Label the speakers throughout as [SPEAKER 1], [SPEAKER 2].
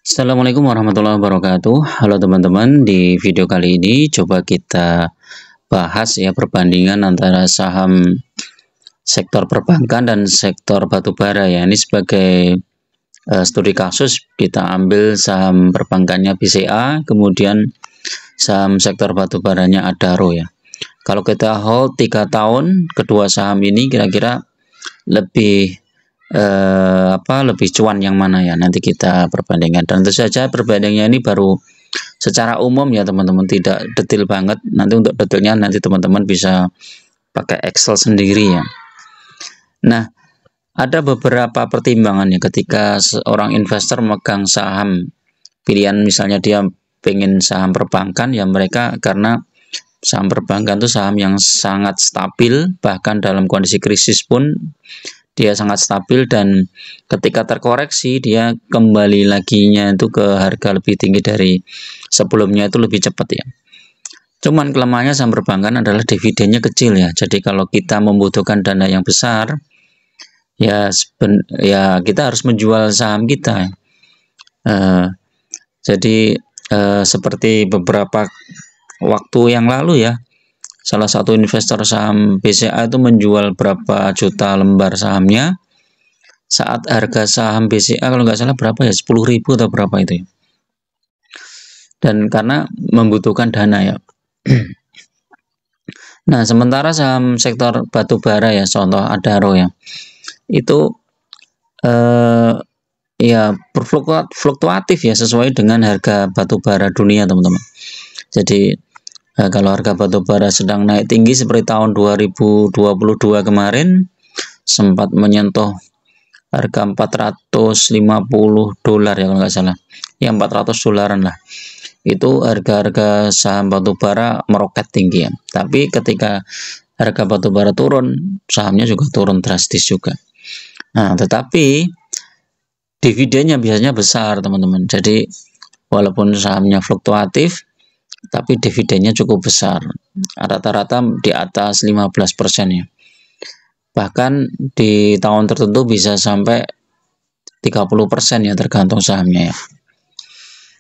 [SPEAKER 1] Assalamualaikum warahmatullahi wabarakatuh. Halo teman-teman, di video kali ini coba kita bahas ya perbandingan antara saham sektor perbankan dan sektor batubara ya. Ini sebagai studi kasus kita ambil saham perbankannya BCA, kemudian saham sektor batubaranya Adaro ya. Kalau kita hold 3 tahun kedua saham ini kira-kira lebih lebih cuan yang mana ya, nanti kita perbandingkan. Dan tentu saja perbandingannya ini baru secara umum ya teman-teman, tidak detail banget. Nanti untuk detailnya nanti teman-teman bisa pakai Excel sendiri ya. Nah, ada beberapa pertimbangan ya ketika seorang investor memegang saham pilihan, misalnya dia pengen saham perbankan ya, mereka karena saham perbankan itu saham yang sangat stabil, bahkan dalam kondisi krisis pun dia sangat stabil, dan ketika terkoreksi dia kembali laginya itu ke harga lebih tinggi dari sebelumnya, itu lebih cepat ya. Cuman kelemahannya saham perbankan adalah dividennya kecil ya. Jadi kalau kita membutuhkan dana yang besar ya, kita harus menjual saham kita. Seperti beberapa waktu yang lalu ya, salah satu investor saham BCA itu menjual berapa juta lembar sahamnya saat harga saham BCA kalau nggak salah berapa ya, 10.000 atau berapa itu ya. Dan karena membutuhkan dana ya. Nah, sementara saham sektor batubara ya, contoh Adaro ya, itu ya berfluktuatif ya, sesuai dengan harga batubara dunia teman-teman. Jadi kalau harga batubara sedang naik tinggi seperti tahun 2022 kemarin, sempat menyentuh harga 450 dolar ya kalau nggak salah, ya 400 dolaran lah. Itu harga-harga saham batubara meroket tinggi ya. Tapi ketika harga batubara turun, sahamnya juga turun drastis juga. Nah, tetapi dividennya biasanya besar teman-teman. Jadi walaupun sahamnya fluktuatif, tapi dividennya cukup besar, rata-rata di atas 15% ya. Bahkan di tahun tertentu bisa sampai 30% ya, tergantung sahamnya ya.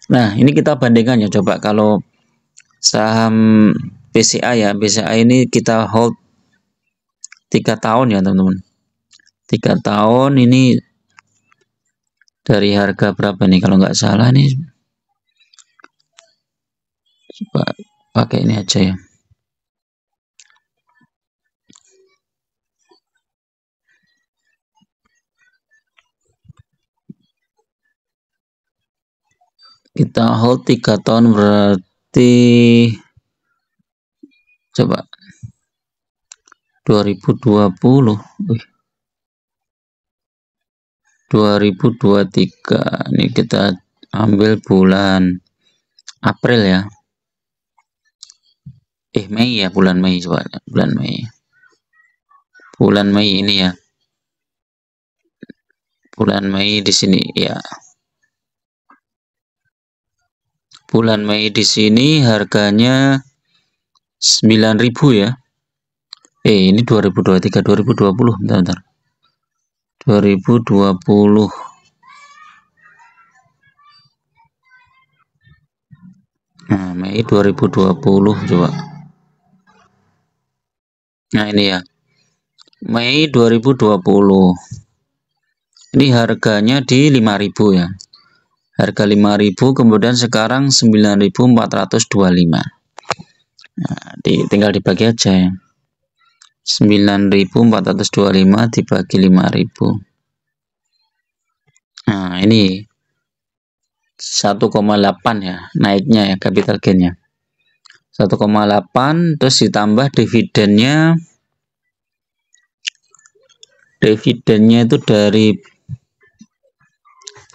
[SPEAKER 1] Nah, ini kita bandingkan ya, coba kalau saham BCA ya, BCA ini kita hold 3 tahun ya teman-teman. 3 tahun ini dari harga berapa nih kalau nggak salah nih, coba pakai ini aja ya. Kita hold 3 tahun berarti coba 2020 2023 ini kita ambil bulan April ya, Mei ya, bulan Mei, coba bulan Mei ini ya, bulan Mei di sini ya, bulan Mei di sini harganya 9.000 ya. Ini 2023 2020 bentar 2020. Nah, Mei 2020 coba. Nah, ini ya, Mei 2020 ini harganya di 5.000 ya, harga 5.000, kemudian sekarang 9.425. Nah, tinggal dibagi aja ya, 9.425 dibagi 5.000. Nah, ini 1,8 ya naiknya ya, capital gainnya 1,8, terus ditambah dividennya itu dari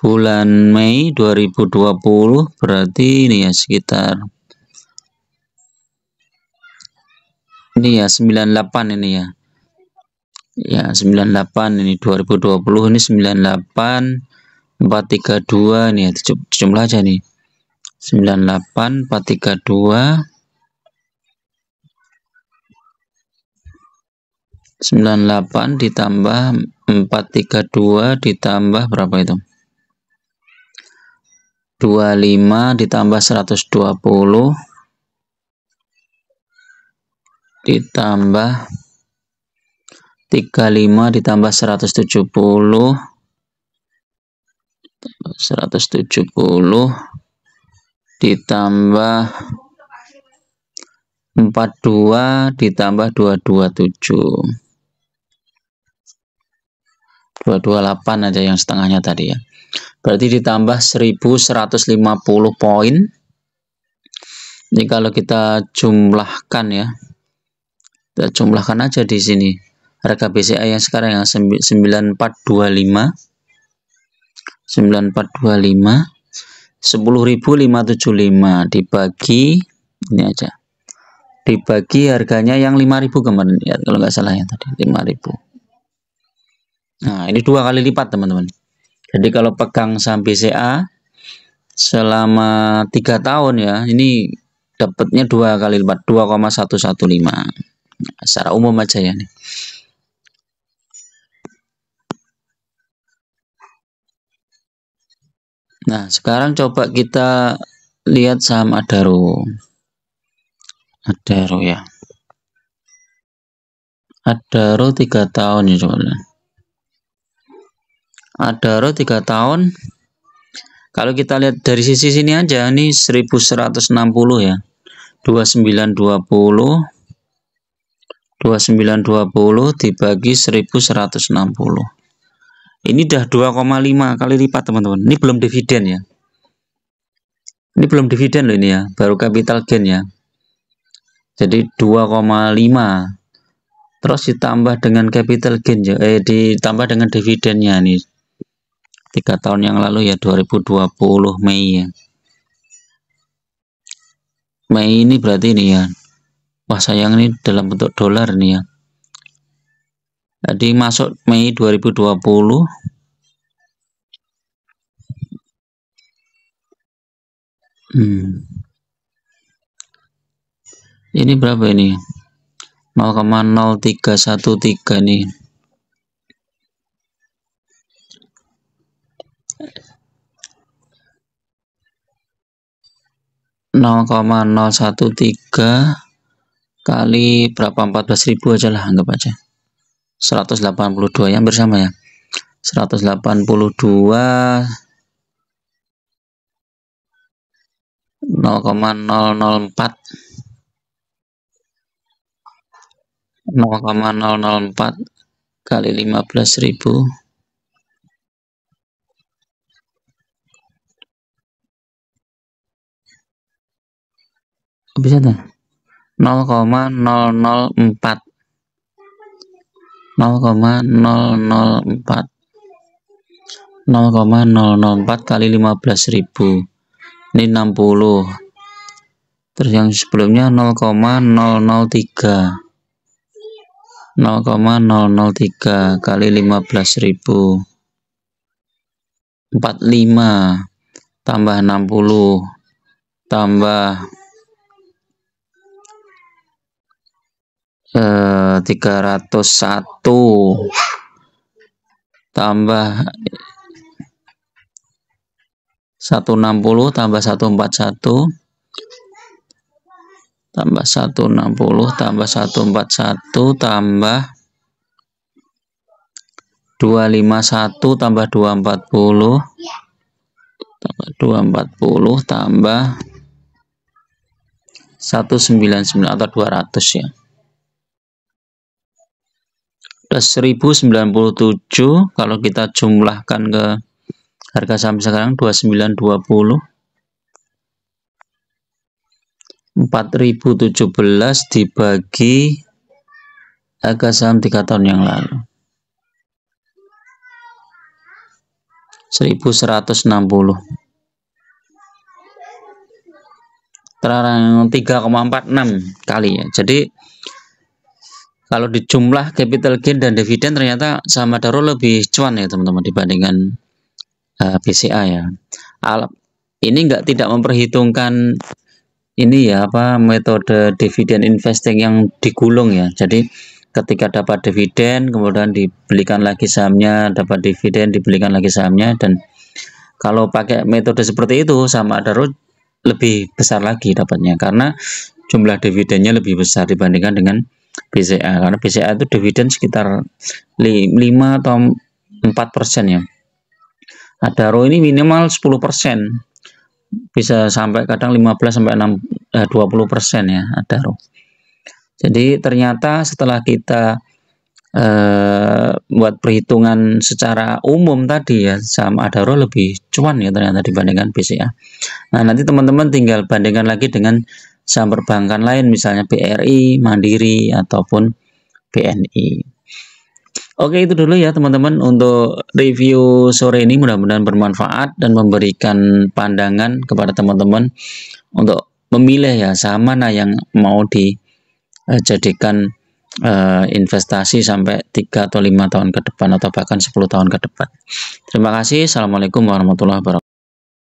[SPEAKER 1] bulan Mei 2020 berarti ini ya, sekitar ini ya 98 ini ya. Ya 98 ini 2020 ini 98 432 nih ya, jumlah aja nih, 98 432 98 ditambah 432 ditambah berapa itu, 25 ditambah 120 ditambah 35 ditambah 170 ditambah 42 ditambah 227 228 aja yang setengahnya tadi ya. Berarti ditambah 1150 poin. Ini kalau kita jumlahkan ya. Kita jumlahkan aja di sini. Harga BCA yang sekarang yang 9425 10.575 dibagi ini aja. Dibagi harganya yang 5.000 kemarin ya, kalau nggak salah ya tadi 5.000. Nah, ini 2 kali lipat teman-teman. Jadi kalau pegang saham BCA selama 3 tahun ya, ini dapatnya 2 kali lipat, 2,115. Nah, secara umum aja ya nih. Nah, sekarang coba kita lihat saham Adaro. Adaro ya. Adaro 3 tahun ya coba. Adaro 3 tahun. Kalau kita lihat dari sisi sini aja, ini 1160 ya. 2920 dibagi 1160. Ini udah 2,5 kali lipat teman-teman. Ini belum dividen ya. Ini belum dividen loh ini ya, baru capital gain ya. Jadi 2,5. Terus ditambah dengan capital gain ya, ditambah dengan dividennya nih. 3 tahun yang lalu ya, 2020 Mei ya. Mei ini berarti ini ya. Wah sayang ini dalam bentuk dolar nih ya. Jadi masuk Mei 2020. Ini berapa ini? 0,0313 nih. kali berapa 14.000 aja lah, anggap aja 182 yang bersama ya, 182 0,004 kali 15.000 bisa tuh 0,004 kali 15.000 ini 60. Terus yang sebelumnya 0,003 kali 15.000 45 tambah 60 tambah 301 tambah 160 tambah 141 tambah 160 tambah 141 tambah 251 tambah 240 tambah 199 atau 200 ya. Udah 1097 kalau kita jumlahkan ke harga saham sekarang 2920 4017 dibagi harga saham 3 tahun yang lalu 1160 terang 3,46 kali ya. Jadi kalau dijumlah capital gain dan dividen ternyata saham Adaro lebih cuan ya teman-teman dibandingkan BCA ya. Ini tidak memperhitungkan ini ya metode dividen investing yang digulung ya. Jadi ketika dapat dividen kemudian dibelikan lagi sahamnya, dapat dividen dibelikan lagi sahamnya, dan Kalau pakai metode seperti itu saham Adaro lebih besar lagi dapatnya karena jumlah dividennya lebih besar dibandingkan dengan BCA, karena BCA itu dividen sekitar 5 atau 4% ya. Adaro ini minimal 10%, bisa sampai kadang 15 sampai 20% ya Adaro. Jadi ternyata setelah kita buat perhitungan secara umum tadi ya, saham Adaro lebih cuan ya ternyata dibandingkan BCA. Nah, nanti teman-teman tinggal bandingkan lagi dengan saham perbankan lain, misalnya BRI, Mandiri, ataupun BNI. Oke, itu dulu ya teman-teman untuk review sore ini, mudah-mudahan bermanfaat dan memberikan pandangan kepada teman-teman untuk memilih ya saham mana yang mau dijadikan investasi sampai 3 atau 5 tahun ke depan atau bahkan 10 tahun ke depan. Terima kasih. Assalamualaikum warahmatullahi wabarakatuh.